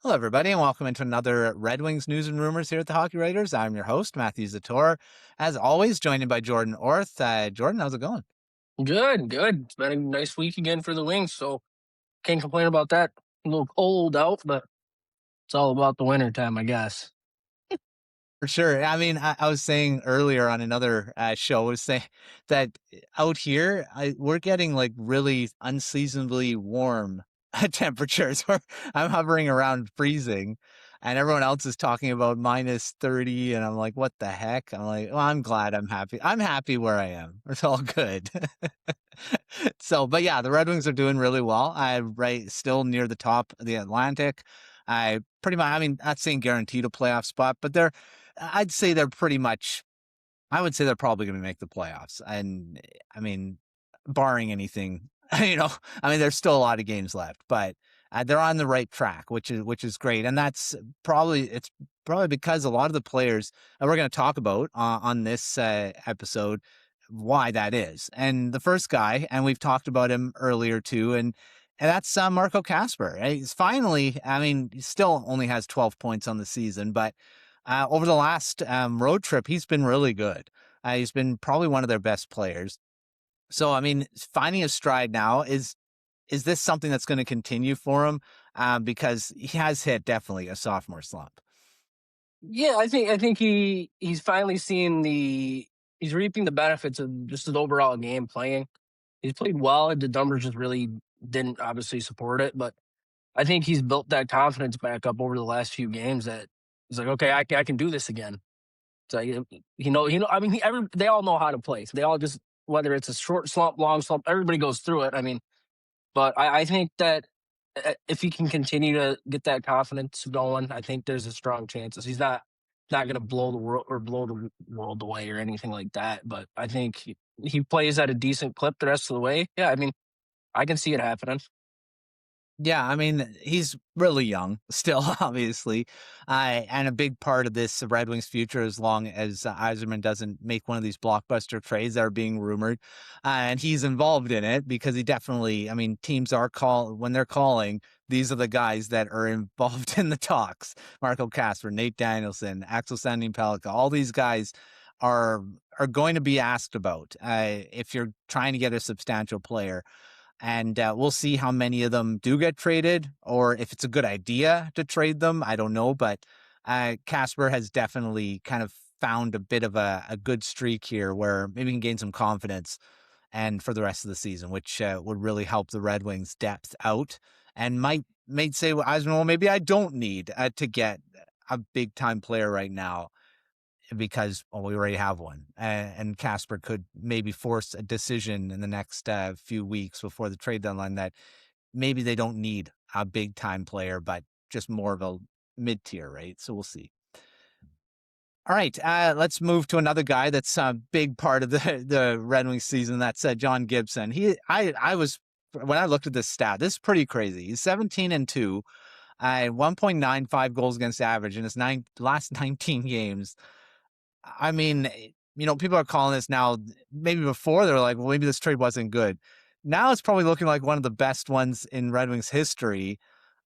Hello, everybody, and welcome into another Red Wings news and rumors here at the Hockey Writers. I'm your host, Matthew Zator. As always, joined by Jordan Orth. Jordan, how's it going? Good, good. It's been a nice week again for the Wings, so can't complain about that. A little cold out, but it's all about the winter time, I guess. For sure. I mean, I was saying earlier on another show, I was saying that out here, we're getting like really unseasonably warm temperatures. Where I'm hovering around freezing, and everyone else is talking about minus 30. And I'm like, what the heck? I'm like, well, I'm glad I'm happy. I'm happy where I am. It's all good. So, but yeah, the Red Wings are doing really well. I'm right still near the top of the Atlantic. I pretty much, I mean, not saying guaranteed a playoff spot, but I'd say they're pretty much, I would say they're probably going to make the playoffs. And I mean, barring anything, I mean, there's still a lot of games left, but they're on the right track, which is great. And it's probably because a lot of the players that we're going to talk about on this episode, why that is. And the first guy, and we've talked about him earlier too, and that's Marco Kasper. He's finally, I mean, he still only has 12 points on the season, but over the last road trip, he's been really good. He's been probably one of their best players. So, I mean, finding his stride now is this something that's going to continue for him? Because he has hit definitely a sophomore slump. Yeah, I think he's finally seeing he's reaping the benefits of just his overall game playing. He's played well. The numbers just really didn't obviously support it, but I think he's built that confidence back up over the last few games that he's like, okay, I can do this again. So I mean, they all know how to play. So they all just whether it's a short slump, long slump, everybody goes through it. I mean, but I think that if he can continue to get that confidence going, I think there's a strong chance. He's not going to blow the world or blow the world away or anything like that. But I think he plays at a decent clip the rest of the way. Yeah, I mean, I can see it happening. Yeah, I mean, he's really young still, obviously. And a big part of this Red Wings future, as long as Yzerman doesn't make one of these blockbuster trades that are being rumored. And he's involved in it because he definitely, I mean, teams when they're calling, these are the guys that are involved in the talks. Marco Kasper, Nate Danielson, Axel Sandin Pellikka, all these guys are are going to be asked about if you're trying to get a substantial player. And we'll see how many of them do get traded or if it's a good idea to trade them. I don't know. But Casper has definitely kind of found a bit of a good streak here where maybe he can gain some confidence and for the rest of the season, which would really help the Red Wings depth out and might say, well, maybe I don't need to get a big time player right now because we already have one. And Casper could maybe force a decision in the next few weeks before the trade deadline that maybe they don't need a big time player, but just more of a mid tier, right? So we'll see. All right, let's move to another guy that's a big part of the Red Wings season. That's John Gibson. I was when I looked at this stat, this is pretty crazy. He's 17-2, 1.95 goals against average in his last 19 games. I mean, people are calling this now. Maybe before they're like, well, maybe this trade wasn't good. Now it's probably looking like one of the best ones in Red Wings history.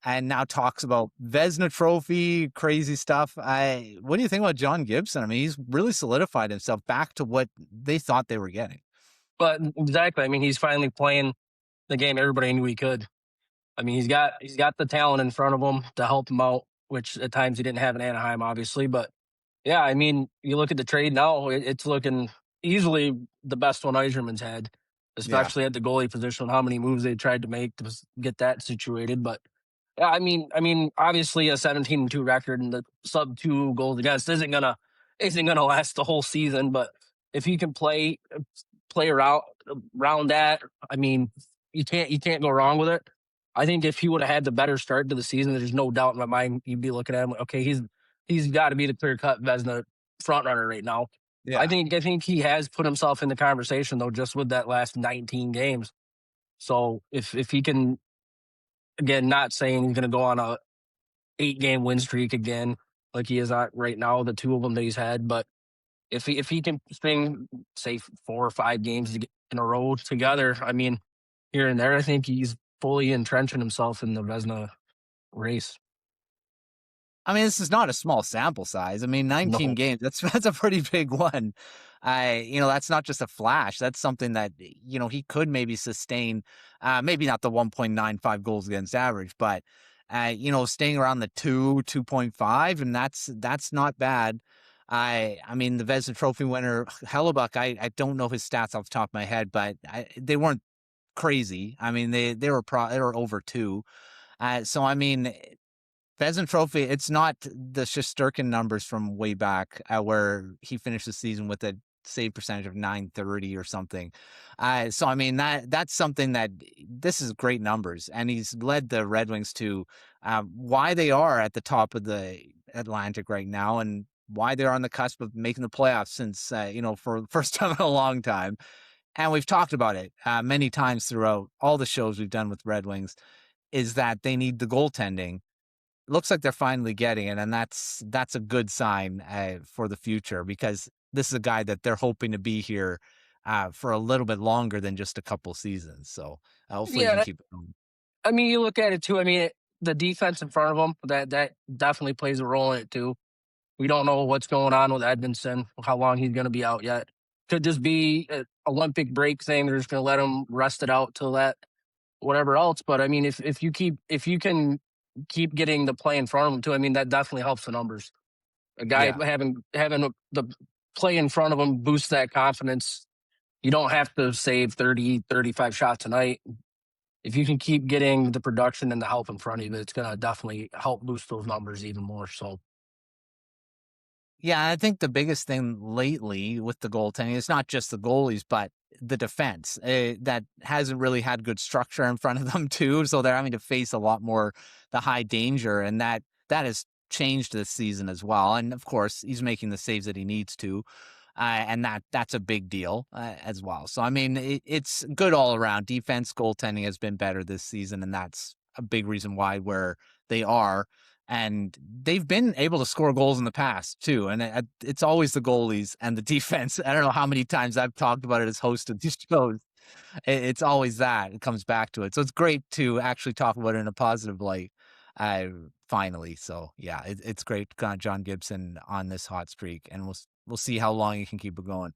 And now talks about Vezina Trophy, crazy stuff. What do you think about John Gibson? I mean, he's really solidified himself back to what they thought they were getting. But exactly, I mean, he's finally playing the game everybody knew he could. I mean, he's got the talent in front of him to help him out, which at times he didn't have in Anaheim, obviously. But yeah, I mean, you look at the trade now; it's looking easily the best one Eiserman's had, Yeah. especially at the goalie position. How many moves they tried to make to get that situated, but yeah, I mean, obviously a 17-2 record and the sub two goals against isn't gonna last the whole season. But if he can play around that, I mean, you can't go wrong with it. I think if he would have had the better start to the season, there's no doubt in my mind you'd be looking at him like, okay, he's got to be the clear cut Vesna front runner right now. I Yeah. think I think he has put himself in the conversation though, just with that last 19 games. So if he can, again, not saying he's going to go on a 8-game win streak again like he is at right now, the two of them that he's had, but if he can string say 4 or 5 games in a row together, I mean, here and there, I think he's fully entrenching himself in the Vesna race. I mean, this is not a small sample size. I mean, 19 No. games, that's a pretty big one. That's not just a flash. That's something that, he could maybe sustain, maybe not the 1.95 goals against average, but, staying around the 2.5, and that's not bad. I mean, the Vezina Trophy winner, Hellebuck, I don't know his stats off the top of my head, but they weren't crazy. I mean, they were over two. So I mean, Vezina Trophy, it's not the Shesterkin numbers from way back where he finished the season with a save percentage of 930 or something. So I mean that's something that this is great numbers, and he's led the Red Wings to why they are at the top of the Atlantic right now, and why they're on the cusp of making the playoffs since for the first time in a long time. And we've talked about it many times throughout all the shows we've done with Red Wings, is that they need the goaltending. Looks like they're finally getting it, and that's a good sign for the future, because this is a guy that they're hoping to be here for a little bit longer than just a couple seasons. So hopefully he can Yeah, keep it going. I mean, you look at it too. I mean, the defense in front of them, that definitely plays a role in it too. We don't know what's going on with Edmondson, how long he's going to be out yet. Could just be an Olympic break thing. They're just going to let him rest it out till that whatever else. But I mean, if you can keep getting the play in front of him too, I mean that definitely helps the numbers. A guy Yeah. having the play in front of him boosts that confidence. You don't have to save 30, 35 shots a night. If you can keep getting the production and the help in front of you, it's going to definitely help boost those numbers even more. So, Yeah, I think the biggest thing lately with the goaltending is not just the goalies, but the defense that hasn't really had good structure in front of them too. So they're having to face a lot more the high danger, and that has changed this season as well. And of course, he's making the saves that he needs to, and that's a big deal as well. So I mean, it's good all around. Defense, goaltending has been better this season, and that's a big reason why where they are. And they've been able to score goals in the past too, and it's always the goalies and the defense. I don't know how many times I've talked about it as host of these shows. It's always that it comes back to it. So it's great to actually talk about it in a positive light. Uh, Finally, so yeah, it's great. Got John Gibson on this hot streak, and we'll see how long he can keep it going.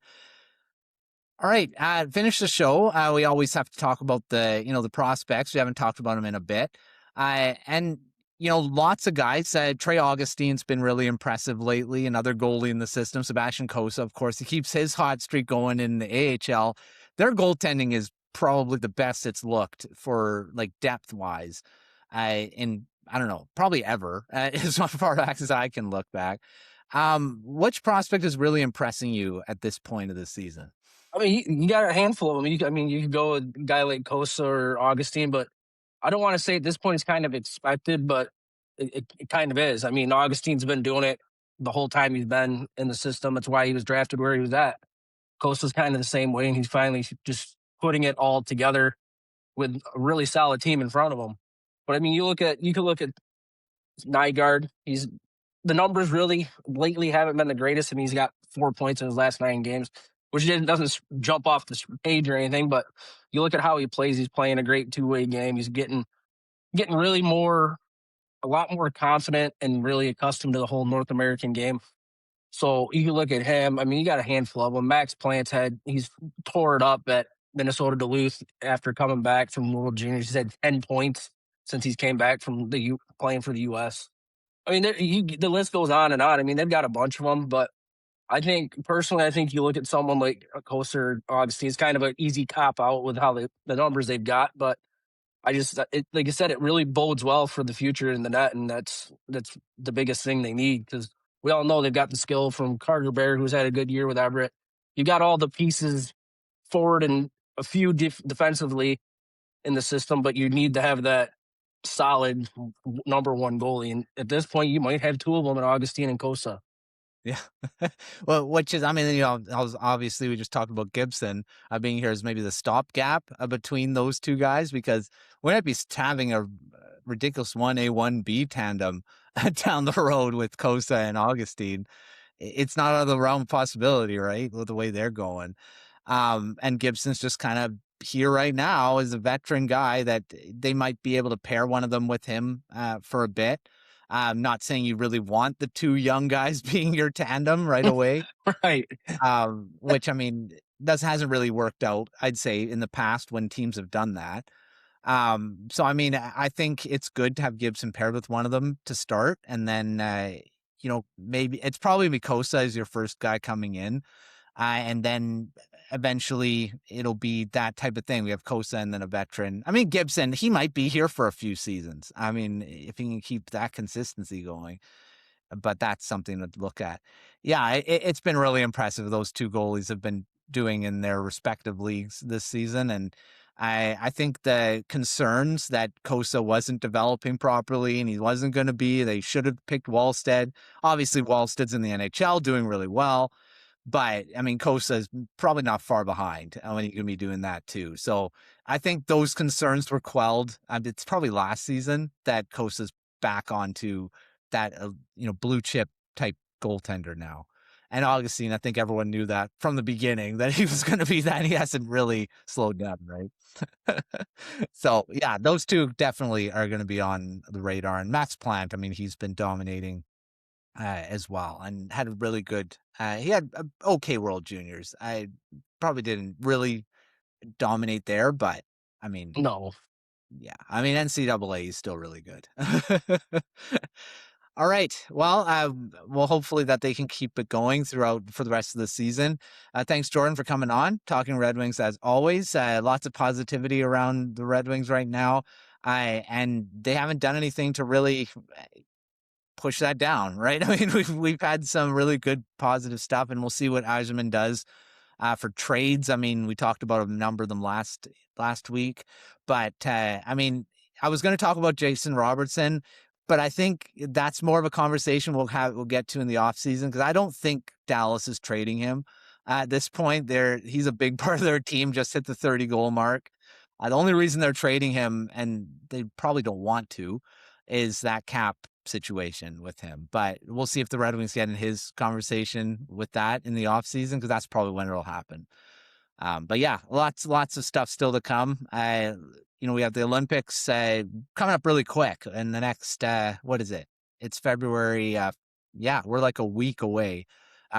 All right, finish the show. We always have to talk about the prospects. We haven't talked about them in a bit, and lots of guys. Trey Augustine's been really impressive lately. Another goalie in the system. Sebastian Cossa, of course, he keeps his hot streak going in the AHL. Their goaltending is probably the best it's looked for, like, depth wise, in I don't know, probably ever, as far back as I can look back. Which prospect is really impressing you at this point of the season? I mean, you got a handful of them. I mean, you could go with a guy like Costa or Augustine, but I don't want to say at this point it's kind of expected, but it kind of is. I mean, Augustine's been doing it the whole time he's been in the system. That's why he was drafted where he was at. Costa's kind of the same way, and he's finally just putting it all together with a really solid team in front of him. But I mean, you could look at Nygaard. He's the numbers really lately haven't been the greatest. I mean, he's got 4 points in his last 9 games, which doesn't jump off the page or anything. But you look at how he plays; he's playing a great two-way game. He's getting really a lot more confident and really accustomed to the whole North American game. So you can look at him. I mean, you got a handful of them. Max Plant's he's tore it up at Minnesota Duluth after coming back from World Juniors. He's had 10 points since he's came back from playing for the U.S. I mean, the list goes on and on. I mean, they've got a bunch of them, but I think personally, I think you look at someone like Costa or Augustine, it's kind of an easy cop out with how the numbers they've got. But like I said, it really bodes well for the future in the net, and that's the biggest thing they need, because we all know they've got the skill from Carter Bear, who's had a good year with Everett. You got all the pieces forward and a few defensively in the system, but you need to have that solid number one goalie. And at this point, you might have two of them in Augustine and Cossa. Yeah. Well, which is, I mean, obviously we just talked about Gibson being here as maybe the stopgap between those two guys, because we might be having a ridiculous 1A, 1B tandem down the road with Cossa and Augustine. It's not out of the realm of possibility, right? With the way they're going. And Gibson's just kind of here right now as a veteran guy that they might be able to pair one of them with him for a bit. I'm not saying you really want the two young guys being your tandem right away, Right. which I mean, that hasn't really worked out, I'd say, in the past when teams have done that. So I mean, I think it's good to have Gibson paired with one of them to start, and then maybe it's probably Cossa as your first guy coming in, and then eventually it'll be that type of thing. We have Cossa and then a veteran. I mean, Gibson, he might be here for a few seasons. I mean, if he can keep that consistency going, but that's something to look at. Yeah, it's been really impressive. Those two goalies have been doing in their respective leagues this season. And I think the concerns that Cossa wasn't developing properly and he wasn't going to be, they should have picked Wallstead. Obviously, Wallstead's in the NHL doing really well. But I mean, Cossa is probably not far behind when you can be doing that too. So I think those concerns were quelled. It's probably last season that Cossa's back onto that blue chip type goaltender now. And Augustine, I think everyone knew that from the beginning that he was going to be that. He hasn't really slowed down, right? So yeah, those two definitely are going to be on the radar. And Max Plant, I mean, he's been dominating as well, and had a really good. He had a okay World Juniors. I probably didn't really dominate there, but I mean, No. yeah, I mean NCAA is still really good. All right, well, hopefully that they can keep it going throughout for the rest of the season. Thanks, Jordan, for coming on, talking Red Wings as always. Lots of positivity around the Red Wings right now. And they haven't done anything to really push that down, right? I mean, we've had some really good positive stuff, and we'll see what Yzerman does for trades. I mean, we talked about a number of them last week, but I mean, I was going to talk about Jason Robertson, but I think that's more of a conversation we'll get to in the offseason, because I don't think Dallas is trading him at this point. He's a big part of their team, just hit the 30 goal mark. The only reason they're trading him, and they probably don't want to, is that cap situation with him. But we'll see if the Red Wings get in his conversation with that in the offseason, because that's probably when it'll happen. But yeah, lots of stuff still to come. We have the Olympics coming up really quick in the next what is it? It's February. Yeah, we're like a week away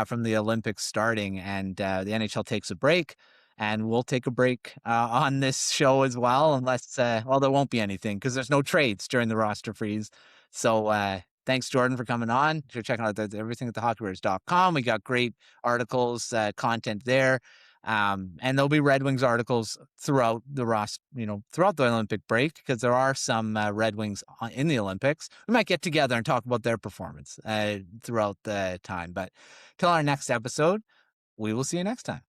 from the Olympics starting, and the NHL takes a break. And we'll take a break on this show as well, unless, there won't be anything because there's no trades during the roster freeze. So thanks, Jordan, for coming on. You're checking out everything at thehockeywriters.com. We got great articles, content there. And there'll be Red Wings articles throughout throughout the Olympic break, because there are some Red Wings in the Olympics. We might get together and talk about their performance throughout the time. But till our next episode, we will see you next time.